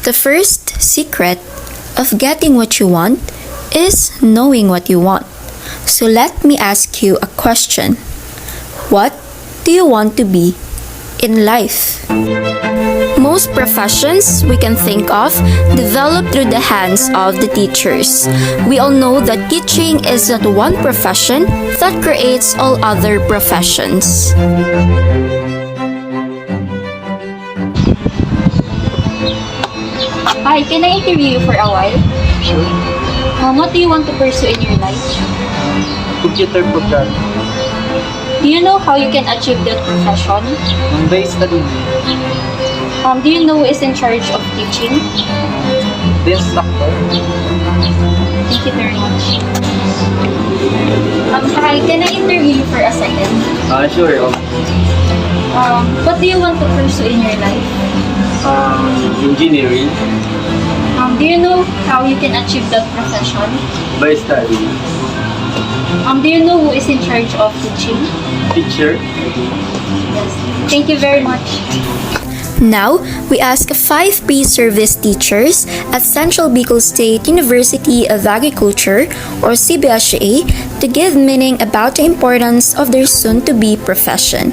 The first secret of getting what you want is knowing what you want. So let me ask you a question. What do you want to be in life? Most professions we can think of develop through the hands of the teachers. We all know that teaching is not one profession that creates all other professions. Hi, can I interview you for a while? Sure. What do you want to pursue in your life? Computer programming. Do you know how you can achieve that profession? By studying. Do you know who is in charge of teaching? The instructor. Thank you very much. Hi, can I interview you for a second? Sure. What do you want to pursue in your life? Engineering. Do you know how you can achieve that profession? By studying. Do you know who is in charge of teaching? Teacher. Yes. Thank you very much. Now, we ask 5 pre-service teachers at Central Bicol State University of Agriculture or CBSA to give meaning about the importance of their soon-to-be profession.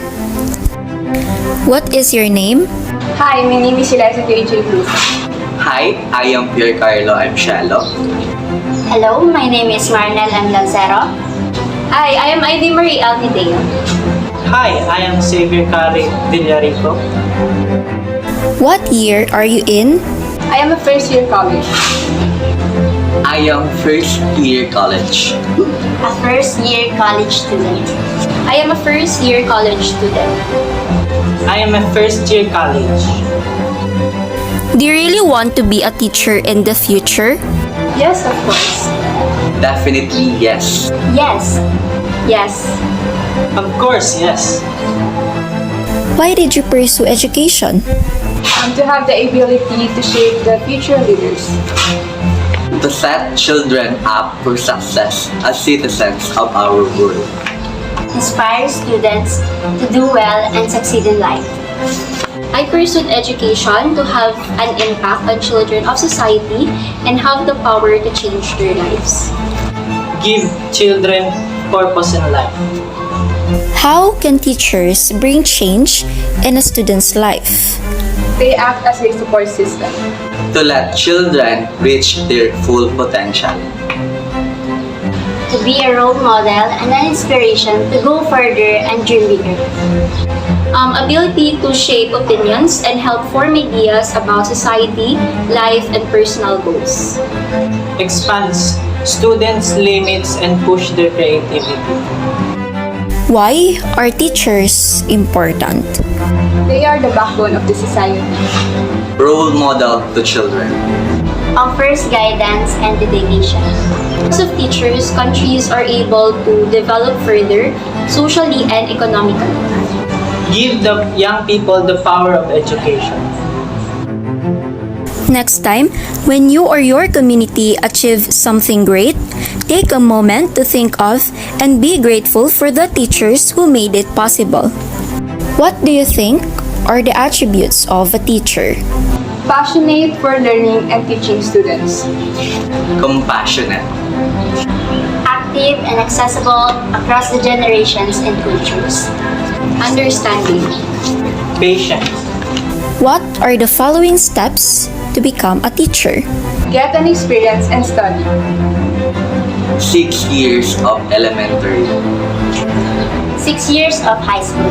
What is your name? Hi, my name is Eliza J. Cruz. Hi, I am Pierre Carlo Amcielo. Hello, my name is Marnel M. Lancero. Hi, I am Ivy Marie Almideo. Hi, I am Xavier Cari Villarico. What year are you in? I am a first year college. I am first year college. A first year college student. I am a first year college student. I am a first year college. Do you really want to be a teacher in the future? Yes, of course. Definitely yes. Yes. Yes. Of course, yes. Why did you pursue education? To have the ability to shape the future leaders. To set children up for success as citizens of our world. Inspire students to do well and succeed in life. I pursued education to have an impact on children of society and have the power to change their lives. Give children purpose in life. How can teachers bring change in a student's life? They act as a support system. To let children reach their full potential. To be a role model and an inspiration to go further and dream bigger. Ability to shape opinions and help form ideas about society, life, and personal goals. Expands students' limits and push their creativity. Why are teachers important? They are the backbone of the society. Role model to children. Offers guidance and dedication. Because of teachers, countries are able to develop further socially and economically. Give the young people the power of education. Next time, when you or your community achieve something great, take a moment to think of and be grateful for the teachers who made it possible. What do you think are the attributes of a teacher? Passionate for learning and teaching students. Compassionate. Active and accessible across the generations and cultures. Understanding. Patient. What are the following steps to become a teacher? Get an experience and study. 6 years of elementary. 6 years of high school.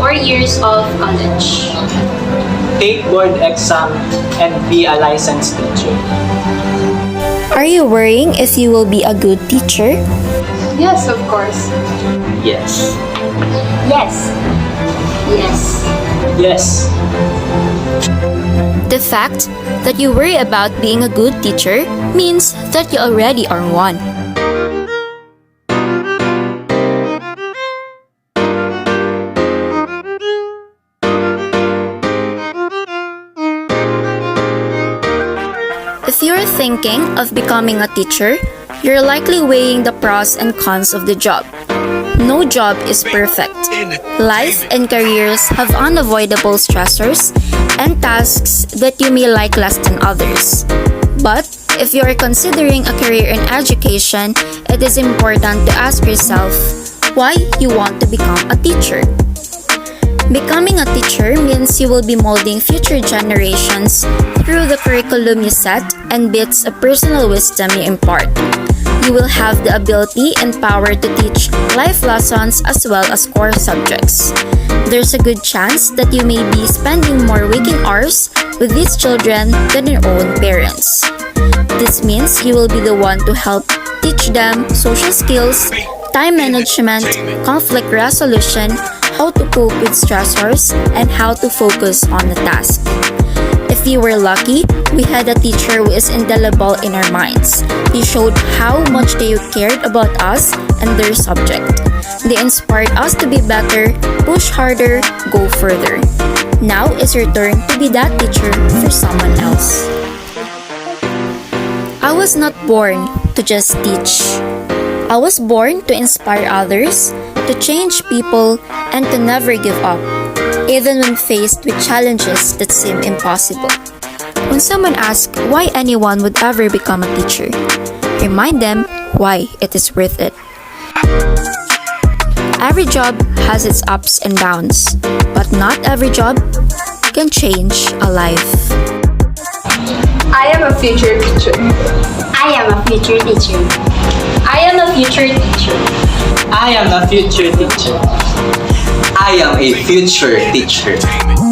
4 years of college. Take board exam and be a licensed teacher. Are you worrying if you will be a good teacher? Yes, of course. Yes. Yes. Yes. Yes. The fact that you worry about being a good teacher means that you already are one. If you're thinking of becoming a teacher, you're likely weighing the pros and cons of the job. No job is perfect. Life and careers have unavoidable stressors and tasks that you may like less than others. But if you are considering a career in education, it is important to ask yourself why you want to become a teacher. Becoming a teacher means you will be molding future generations through the curriculum you set and bits of personal wisdom you impart. You will have the ability and power to teach life lessons as well as core subjects. There's a good chance that you may be spending more waking hours with these children than your own parents. This means you will be the one to help teach them social skills, time management, conflict resolution, how to cope with stressors, and how to focus on the task. If you were lucky, we had a teacher who is indelible in our minds. He showed how much they cared about us and their subject. They inspired us to be better, push harder, go further. Now is your turn to be that teacher for someone else. I was not born to just teach. I was born to inspire others, to change people, and to never give up, even when faced with challenges that seem impossible. When someone asks why anyone would ever become a teacher, remind them why it is worth it. Every job has its ups and downs, but not every job can change a life. I am a future teacher. I am a future teacher. I am a future teacher. I am a future teacher. I am a future teacher.